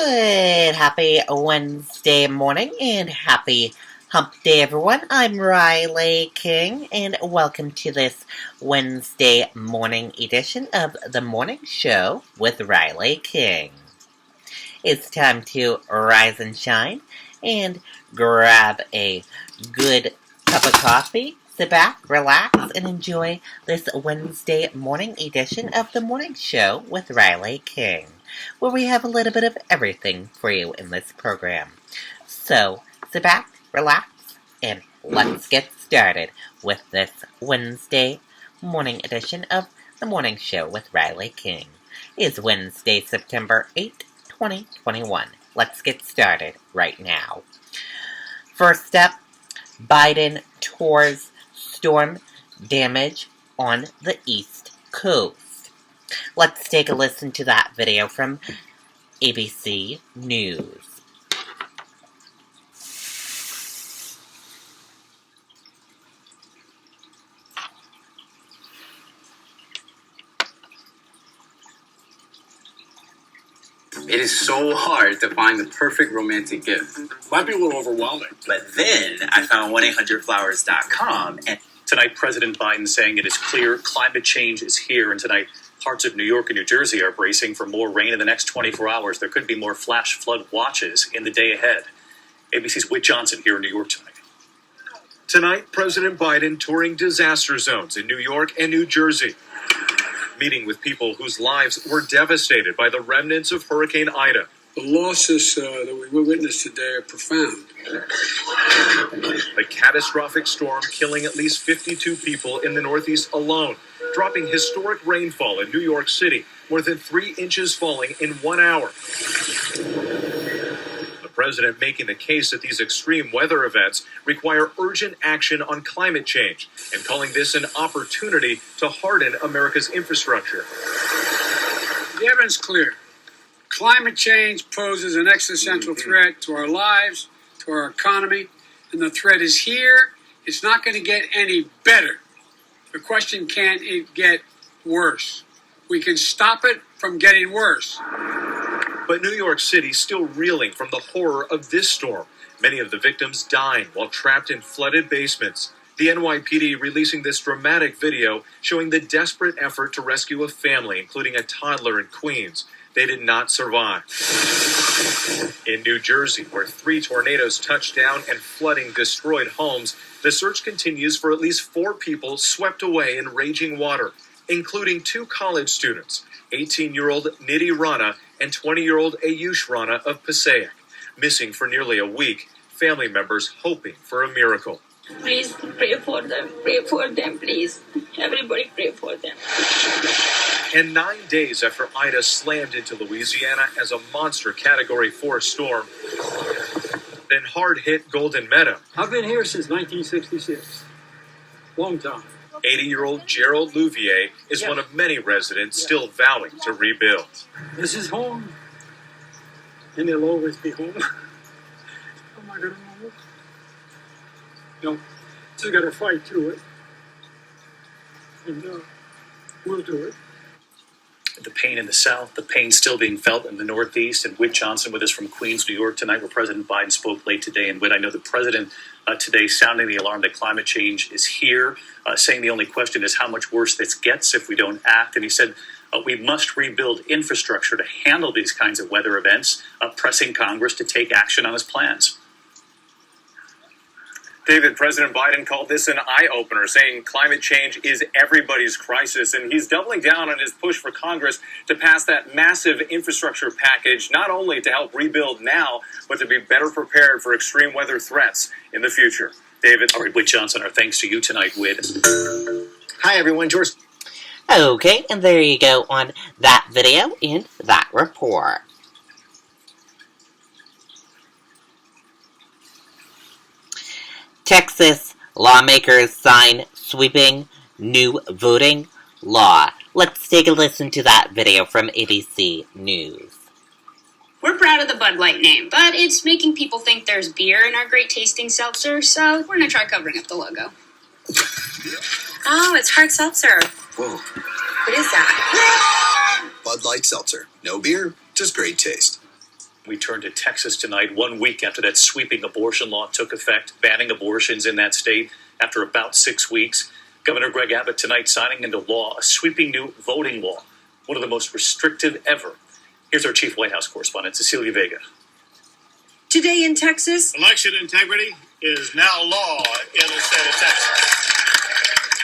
Good, happy Wednesday morning and happy hump day, everyone. I'm Riley King, and welcome to this Wednesday morning edition of The Morning Show with Riley King. It's time to rise and shine and grab a good cup of coffee. Sit back, relax, and enjoy this Wednesday morning edition of The Morning Show with Riley King, where we have a little bit of everything for you in this program. So, sit back, relax, and let's get started with this Wednesday morning edition of The Morning Show with Riley King. It's Wednesday, September 8th, 2021. Let's get started right now. First up, Biden tours storm damage on the East Coast. Let's take a listen to that video from ABC News. It is so hard to find the perfect romantic gift. Might be a little overwhelming. But then I found 1-800-Flowers.com. And tonight, President Biden saying it is clear climate change is here. And tonight, parts of New York and New Jersey are bracing for more rain in the next 24 hours. There could be more flash flood watches in the day ahead. ABC's Whit Johnson here in New York tonight. Tonight, President Biden touring disaster zones in New York and New Jersey, meeting with people whose lives were devastated by the remnants of Hurricane Ida. The losses that we witnessed today are profound. The catastrophic storm killing at least 52 people in the Northeast alone, dropping historic rainfall in New York City, more than 3 inches falling in 1 hour. The president making the case that these extreme weather events require urgent action on climate change and calling this an opportunity to harden America's infrastructure. The evidence is clear. Climate change poses an existential threat to our lives, to our economy, and the threat is here. It's not going to get any better. The question, can it get worse? We can stop it from getting worse. But New York City still reeling from the horror of this storm. Many of the victims dying while trapped in flooded basements. The NYPD releasing this dramatic video showing the desperate effort to rescue a family, including a toddler in Queens. They did not survive. In New Jersey, where 3 tornadoes touched down and flooding destroyed homes, the search continues for at least 4 people swept away in raging water, including 2 college students, 18-year-old Nidhi Rana and 20-year-old Ayush Rana of Passaic, missing for nearly a week, family members hoping for a miracle. Please pray for them. Pray for them, please. Everybody pray for them. And 9 days after Ida slammed into Louisiana as a monster Category 4 storm, then hard-hit Golden Meadow. I've been here since 1966. Long time. 80-year-old Gerald Louvier is one of many residents still vowing to rebuild. This is home. And it'll always be home. Oh my God. You know, just got to fight through it. And we'll do it. The pain in the South, the pain still being felt in the Northeast. And Whit Johnson with us from Queens, New York tonight, where President Biden spoke late today. And Whit, I know the president today sounding the alarm that climate change is here, saying the only question is how much worse this gets if we don't act. And he said we must rebuild infrastructure to handle these kinds of weather events, pressing Congress to take action on his plans. David, President Biden called this an eye-opener, saying climate change is everybody's crisis, and he's doubling down on his push for Congress to pass that massive infrastructure package, not only to help rebuild now, but to be better prepared for extreme weather threats in the future. David? All right, Whit Johnson, our thanks to you tonight, Whit. hi, everyone. George. Okay, and there you go on that video and that report. Texas lawmakers sign sweeping new voting law. Let's take a listen to that video from ABC News. We're proud of the Bud Light name, but it's making people think there's beer in our great tasting seltzer, so we're going to try covering up the logo. Oh, it's hard seltzer. Whoa. What is that? Bud Light Seltzer. No beer, just great taste. We turn to Texas tonight, 1 week after that sweeping abortion law took effect, banning abortions in that state after about 6 weeks. Governor Greg Abbott tonight signing into law a sweeping new voting law, one of the most restrictive ever. Here's our chief White House correspondent, Cecilia Vega. Today in Texas, Election integrity is now law in the state of Texas.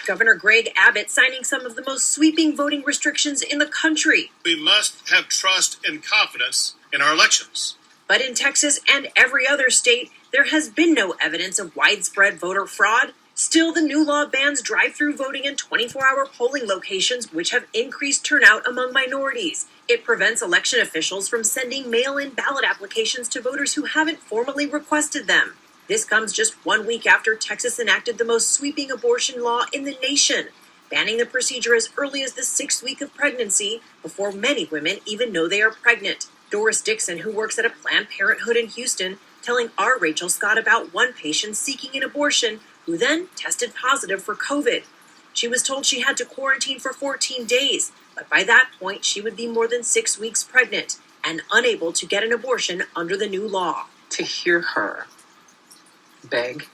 Governor Greg Abbott signing some of the most sweeping voting restrictions in the country. We must have trust and confidence in our elections. But in Texas and every other state, there has been no evidence of widespread voter fraud. Still, the new law bans drive-through voting in 24-hour polling locations, which have increased turnout among minorities. It prevents election officials from sending mail-in ballot applications to voters who haven't formally requested them. This comes just 1 week after Texas enacted the most sweeping abortion law in the nation, banning the procedure as early as the 6th week of pregnancy, before many women even know they are pregnant. Doris Dixon, who works at a Planned Parenthood in Houston, telling our Rachel Scott about one patient seeking an abortion who then tested positive for COVID. She was told she had to quarantine for 14 days, but by that point she would be more than 6 weeks pregnant and unable to get an abortion under the new law. To hear her beg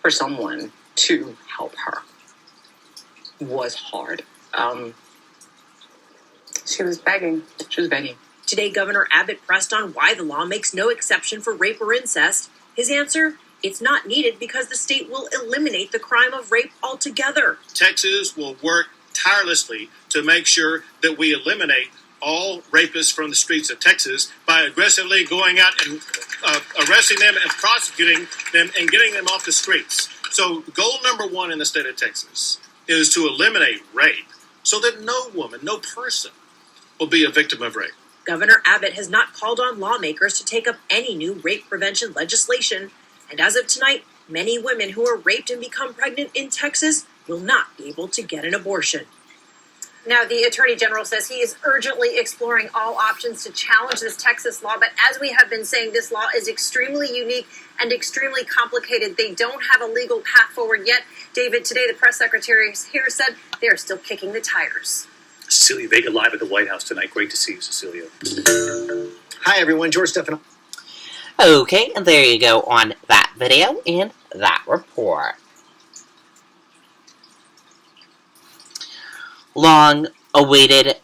for someone to help her was hard. She was begging. Today, Governor Abbott pressed on why the law makes no exception for rape or incest. His answer? It's not needed because the state will eliminate the crime of rape altogether. Texas will work tirelessly to make sure that we eliminate all rapists from the streets of Texas by aggressively going out and arresting them and prosecuting them and getting them off the streets. So goal number one in the state of Texas is to eliminate rape so that no woman, no person will be a victim of rape. Governor Abbott has not called on lawmakers to take up any new rape prevention legislation. And as of tonight, many women who are raped and become pregnant in Texas will not be able to get an abortion. Now, the Attorney General says he is urgently exploring all options to challenge this Texas law. But as we have been saying, this law is extremely unique and extremely complicated. They don't have a legal path forward yet. David, today the press secretary here said they are still kicking the tires. Cecilia Vega live at the White House tonight. Great to see you, Cecilia. Hi, everyone. George Stefano. Okay, and there you go on that video and that report. Long-awaited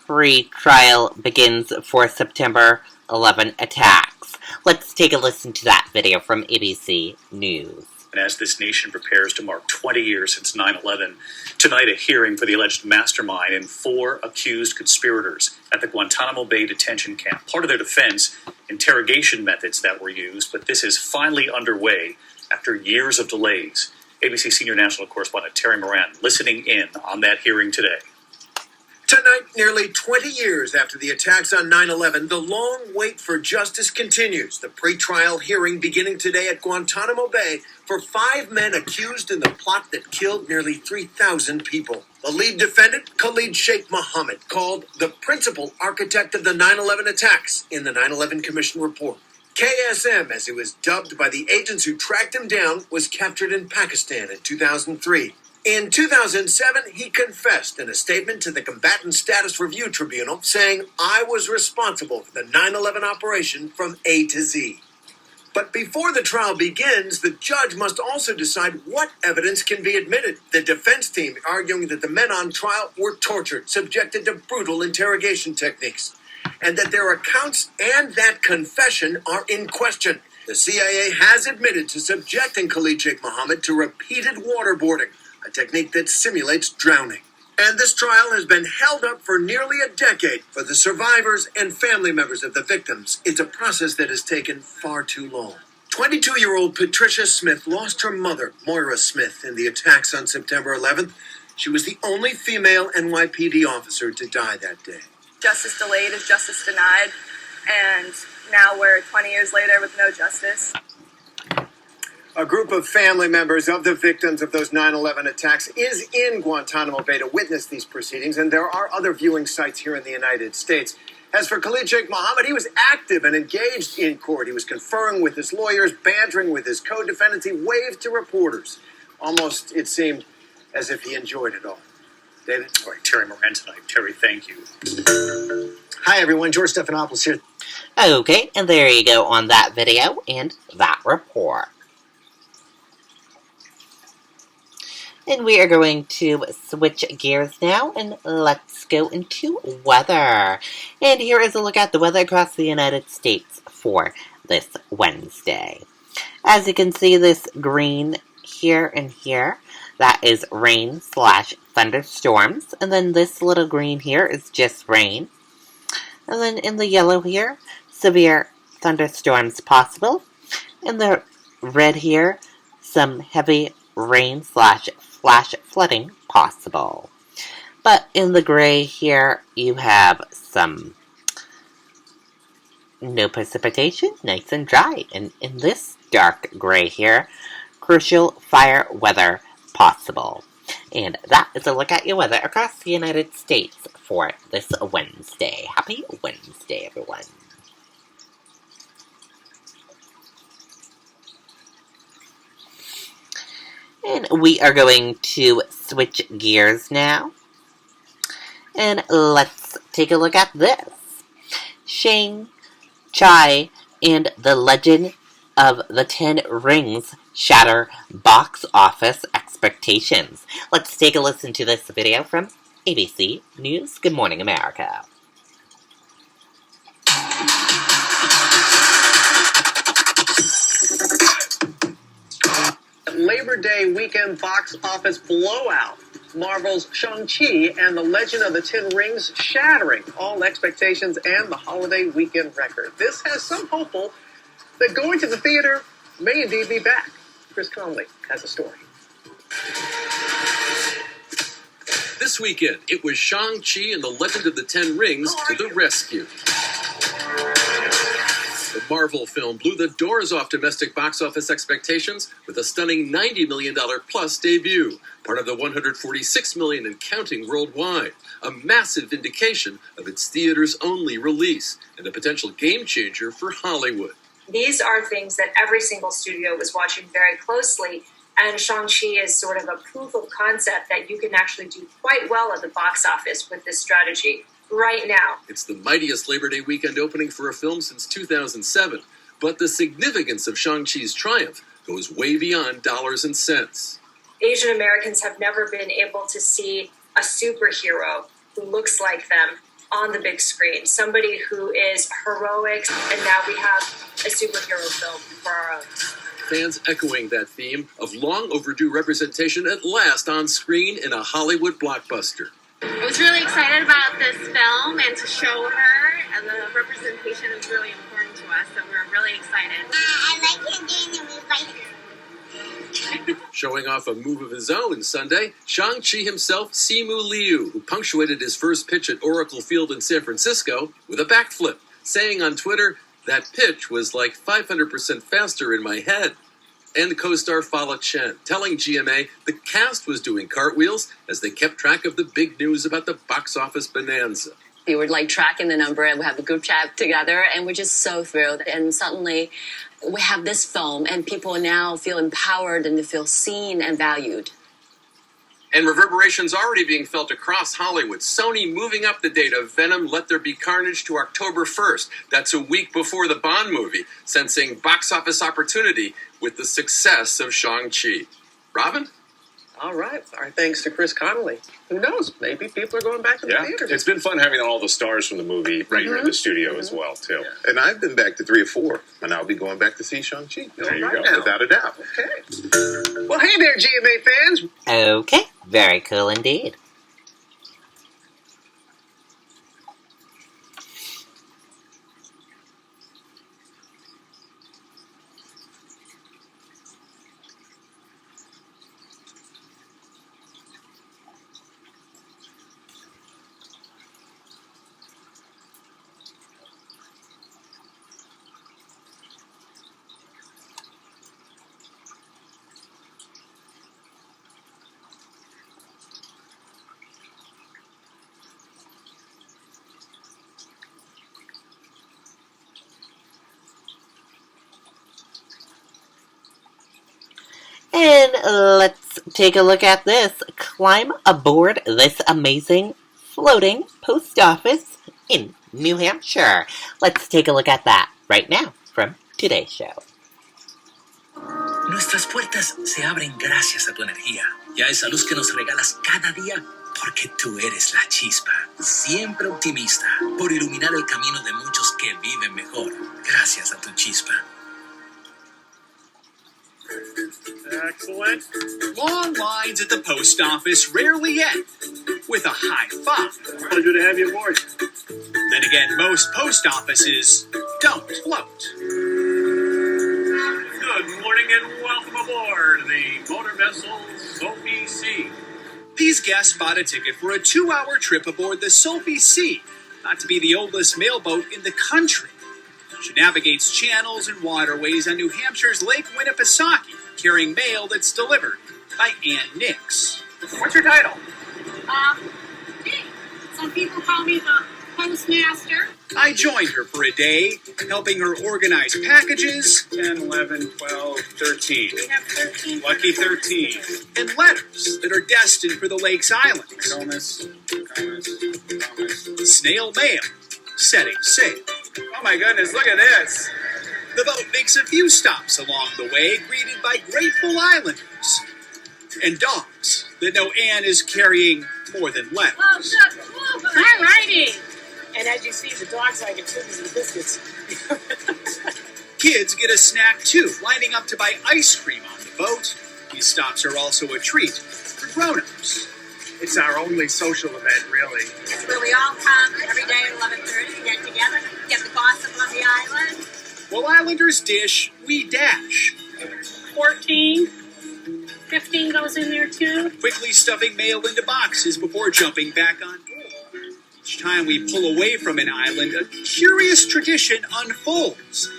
pre-trial begins for September 11 attacks. Let's take a listen to that video from ABC News. And as this nation prepares to mark 20 years since 9/11, tonight a hearing for the alleged mastermind and 4 accused conspirators at the Guantanamo Bay detention camp. Part of their defense, interrogation methods that were used, but this is finally underway after years of delays. ABC senior national correspondent Terry Moran listening in on that hearing today. Tonight, nearly 20 years after the attacks on 9/11, the long wait for justice continues. The pretrial hearing beginning today at Guantanamo Bay for 5 men accused in the plot that killed nearly 3,000 people. The lead defendant, Khalid Sheikh Mohammed, called the principal architect of the 9/11 attacks in the 9/11 Commission report. KSM, as he was dubbed by the agents who tracked him down, was captured in Pakistan in 2003. In 2007, he confessed in a statement to the Combatant Status Review Tribunal, saying, "I was responsible for the 9/11 operation from A to Z." But before the trial begins, the judge must also decide what evidence can be admitted. The defense team arguing that the men on trial were tortured, subjected to brutal interrogation techniques, and that their accounts and that confession are in question. The CIA has admitted to subjecting Khalid Sheikh Mohammed to repeated waterboarding, a technique that simulates drowning. And this trial has been held up for nearly a decade. For the survivors and family members of the victims, it's a process that has taken far too long. 22-year-old Patricia Smith lost her mother, Moira Smith, in the attacks on September 11th. She was the only female NYPD officer to die that day. Justice delayed is justice denied, and now we're 20 years later with no justice. A group of family members of the victims of those 9/11 attacks is in Guantanamo Bay to witness these proceedings, and there are other viewing sites here in the United States. As for Khalid Sheikh Mohammed, he was active and engaged in court. He was conferring with his lawyers, bantering with his co-defendants. He waved to reporters. Almost, it seemed, as if he enjoyed it all. David? All right, Terry Moran tonight. Terry, thank you. Hi, everyone. George Stephanopoulos here. Okay, and there you go on that video and that report. And we are going to switch gears now, and let's go into weather. And here is a look at the weather across the United States for this Wednesday. As you can see, this green here and here, that is rain/thunderstorms. And then this little green here is just rain. And then in the yellow here, severe thunderstorms possible. In the red here, some heavy rain/flash flooding possible. But in the gray here, you have some no precipitation, nice and dry. And in this dark gray here, crucial fire weather possible. And that is a look at your weather across the United States for this Wednesday. Happy Wednesday, everyone. And we are going to switch gears now. And let's take a look at this. Shang-Chi and the Legend of the Ten Rings shatter box office expectations. Let's take a listen to this video from ABC News. Good morning, America. Labor Day weekend box office blowout. Marvel's Shang-Chi and the Legend of the Ten Rings shattering all expectations and the holiday weekend record. This has some hopeful that going to the theater may indeed be back. Chris Conley has a story. This weekend, it was Shang-Chi and the Legend of the Ten Rings to the rescue. The Marvel film blew the doors off domestic box office expectations with a stunning $90 million plus debut, part of the $146 million and counting worldwide, a massive vindication of its theaters-only release and a potential game changer for Hollywood. These are things that every single studio was watching very closely, and Shang-Chi is sort of a proof of concept that you can actually do quite well at the box office with this strategy. Right now. It's the mightiest Labor Day weekend opening for a film since 2007, but the significance of Shang-Chi's triumph goes way beyond dollars and cents. Asian Americans have never been able to see a superhero who looks like them on the big screen, somebody who is heroic, and now we have a superhero film for our own. Fans echoing that theme of long overdue representation at last on screen in a Hollywood blockbuster. I was really excited about this film and to show her, and the representation is really important to us, so we're really excited. I like him doing the move. Showing off a move of his own Sunday, Shang-Chi himself, Simu Liu, who punctuated his first pitch at Oracle Field in San Francisco with a backflip, saying on Twitter, "That pitch was like 500% faster in my head." And co-star Fala Chen, telling GMA the cast was doing cartwheels as they kept track of the big news about the box office bonanza. We were like tracking the number and we have a group chat together and we're just so thrilled. And suddenly we have this film and people now feel empowered and they feel seen and valued. And reverberations already being felt across Hollywood. Sony moving up the date of Venom Let There Be Carnage to October 1st. That's a week before the Bond movie, sensing box office opportunity with the success of Shang-Chi. Robin? All right. Our thanks to Chris Connolly. Who knows? Maybe people are going back to the theater. It's been fun having all the stars from the movie right here in the studio as well, too. And I've been back to 3 or 4, and I'll be going back to see Shang-Chi. There you go, now. without a doubt. Okay. Well, hey there, GMA fans. Okay, very cool indeed. And let's take a look at this. Climb aboard this amazing floating post office in New Hampshire. Let's take a look at that right now from today's show. Nuestras puertas se abren gracias a tu energía y a esa luz que nos regalas cada día, porque tú eres la chispa, siempre optimista, por iluminar el camino de muchos que viven mejor, gracias a tu chispa. Excellent. Long lines at the post office rarely end with a high five. Pleasure to have you aboard. Then again, most post offices don't float. Good morning and welcome aboard the motor vessel Sophie C. These guests bought a ticket for a 2-hour trip aboard the Sophie C, not to be the oldest mailboat in the country. She navigates channels and waterways on New Hampshire's Lake Winnipesaukee, carrying mail that's delivered by Aunt Nix. What's your title? Some people call me the postmaster. I joined her for a day, helping her organize packages. 10, 11, 12, 13. We have 13. Lucky 13. And letters that are destined for the lake's islands. Promise. Snail mail, setting sail. Oh my goodness, look at this. The boat makes a few stops along the way, greeted by grateful islanders. And dogs that know Anne is carrying more than letters. All righty. And as you see, the dogs like it too because of the biscuits. Kids get a snack too, lining up to buy ice cream on the boat. These stops are also a treat for grown-ups. It's our only social event, really. It's where we all come every day at 11:30 to get together, get the gossip on the island. While Islanders dish, we dash. 14, 15 goes in there too. Quickly stuffing mail into boxes before jumping back on board. Each time we pull away from an island, a curious tradition unfolds.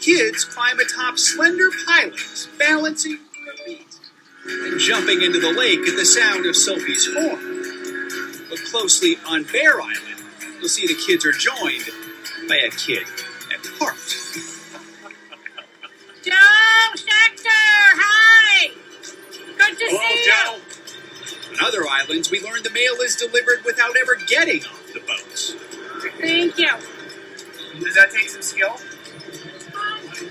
Kids climb atop slender pilings, balancing their feet, and jumping into the lake at the sound of Sophie's horn. Look closely on Bear Island, you'll see the kids are joined by a kid at heart. Joe Schechter, hi! Good to see you. Joe. On other islands, we learn the mail is delivered without ever getting off the boat. Thank you. Does that take some skill?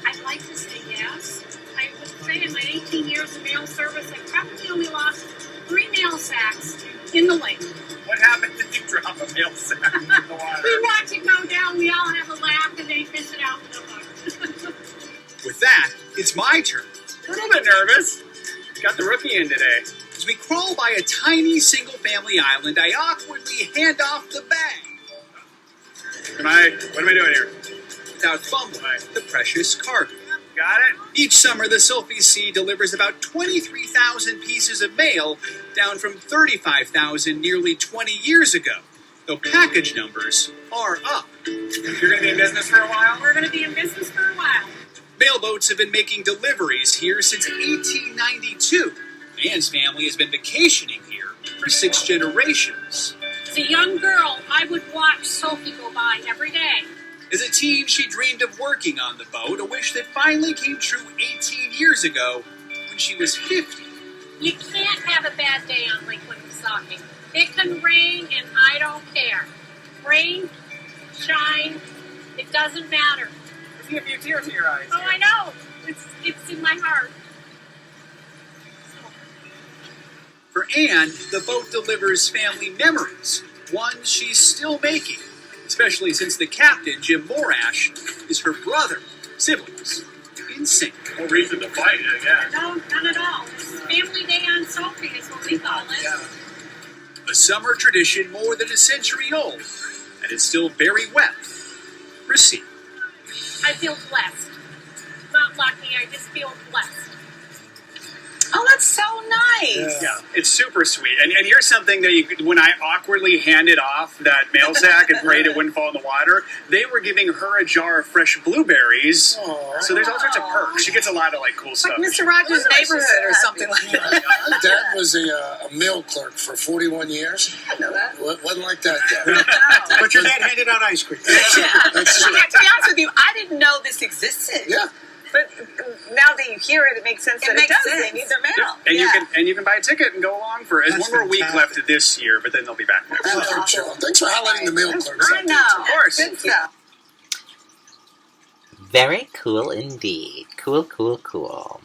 I'd like to say yes. I would say in my 18 years of mail service, I probably only lost 3 mail sacks in the lake. What happens if you drop a mail sack in the water? We watch it go down, we all have a laugh, and they fish it out in the water. With that, it's my turn. A little bit nervous. Got the rookie in today. As we crawl by a tiny single-family island, I awkwardly hand off the bag. What am I doing here? Without fumbling the precious cargo. Got it? Each summer, the Sophie C delivers about 23,000 pieces of mail, down from 35,000 nearly 20 years ago, though package numbers are up. You're going to be in business for a while? We're going to be in business for a while. Mailboats have been making deliveries here since 1892. Anne's family has been vacationing here for 6 generations. As a young girl, I would watch Sophie go by every day. As a teen, she dreamed of working on the boat, a wish that finally came true 18 years ago when she was 50. You can't have a bad day on Lake Winnipesaukee. It can rain, and I don't care. Rain, shine, it doesn't matter. I see a few tears in your eyes. Oh, I know. It's in my heart. For Anne, the boat delivers family memories, ones she's still making, especially since the captain, Jim Morash, is her brother. Siblings in sync. No reason to fight it again. No, none at all. This is Family Day on Sophie is what we call it. Yeah. A summer tradition more than a century old, and it's still very well received. I feel blessed. Not lucky, I just feel blessed. Oh, that's so nice. Yeah, it's super sweet. And here's something that when I awkwardly handed off that mail sack and prayed it wouldn't fall in the water, they were giving her a jar of fresh blueberries. Aww. So there's all sorts of perks. She gets a lot of cool stuff. Like Mr. Rogers' Neighborhood or something like that. My dad was a mill clerk for 41 years. I know that. Wasn't like that, though. But your dad handed out ice cream. That's to be honest with you, I didn't know this existed. Yeah. But now that you hear it, it makes sense that it does. They need their mail. And you can buy a ticket and go along for one more week left this year, but then they'll be back next year. Thanks for highlighting the mail clerks. I know. course. Good stuff. Very cool indeed. Cool, cool, cool.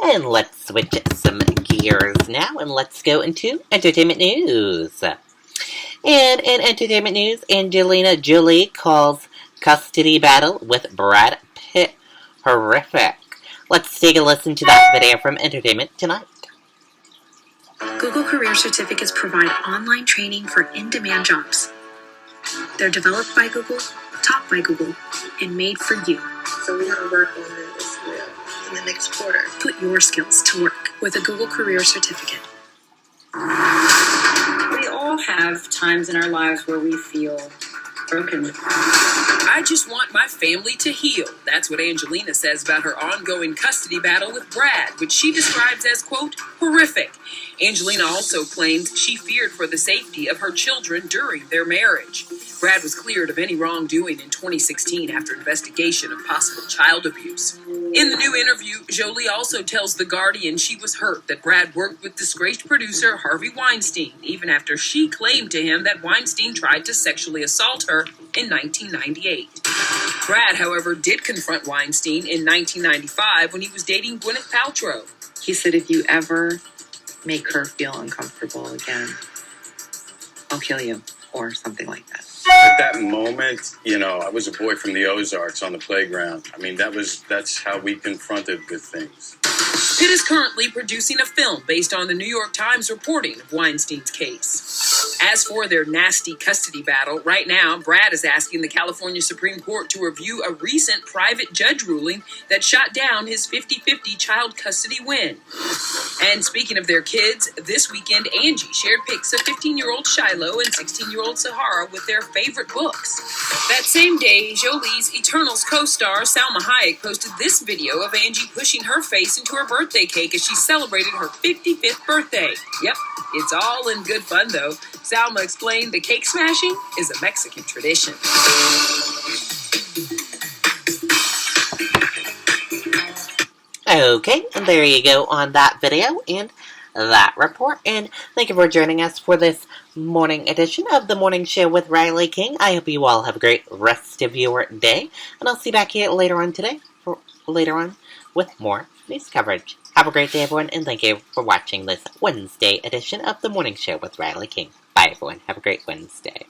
And let's switch some gears now, and let's go into entertainment news. And in entertainment news, Angelina Jolie calls custody battle with Brad Pitt horrific. Let's take a listen to that video from Entertainment Tonight. Google Career Certificates provide online training for in-demand jobs. They're developed by Google, taught by Google, and made for you. So we're going to work on this in the next quarter. Put your skills to work with a Google Career Certificate. We all have times in our lives where we feel broken. I just want my family to heal. That's what Angelina says about her ongoing custody battle with Brad, which she describes as, quote, horrific. Angelina also claims she feared for the safety of her children during their marriage. Brad was cleared of any wrongdoing in 2016 after investigation of possible child abuse. In the new interview, Jolie also tells The Guardian she was hurt that Brad worked with disgraced producer Harvey Weinstein, even after she claimed to him that Weinstein tried to sexually assault her in 1998. Brad, however, did confront Weinstein in 1995 when he was dating Gwyneth Paltrow. He said, if you ever make her feel uncomfortable again, I'll kill you, or something like that. At that moment, I was a boy from the Ozarks on the playground. I mean, that's how we confronted with things. Pitt is currently producing a film based on the New York Times reporting of Weinstein's case. As for their nasty custody battle, right now, Brad is asking the California Supreme Court to review a recent private judge ruling that shot down his 50-50 child custody win. And speaking of their kids, this weekend, Angie shared pics of 15-year-old Shiloh and 16-year-old Sahara with their favorite books. That same day, Jolie's Eternals co-star Salma Hayek posted this video of Angie pushing her face into her birthday cake as she celebrated her 55th birthday. Yep, it's all in good fun, though. Salma explained the cake smashing is a Mexican tradition. Okay, and there you go on that video and that report. And thank you for joining us for this morning edition of The Morning Show with Riley King. I hope you all have a great rest of your day. And I'll see you back here later on today, with more news coverage. Have a great day, everyone, and thank you for watching this Wednesday edition of The Morning Show with Riley King. Bye, everyone. Have a great Wednesday.